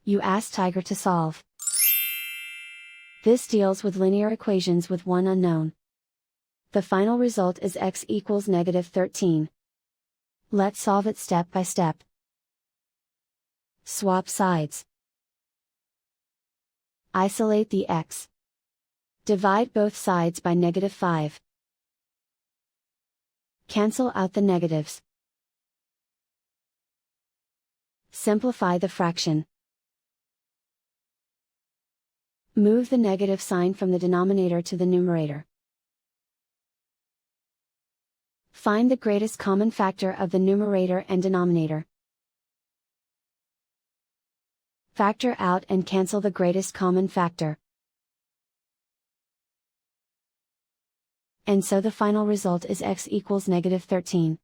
You ask Tiger to solve. This deals with linear equations with one unknown. The final result is x equals -13. Let's solve it step by step. Swap sides. Isolate the x. Divide both sides by -5. Cancel out the negatives. Simplify the fraction. Move the negative sign from the denominator to the numerator. Find the greatest common factor of the numerator and denominator. Factor out and cancel the greatest common factor. And so the final result is x equals -13.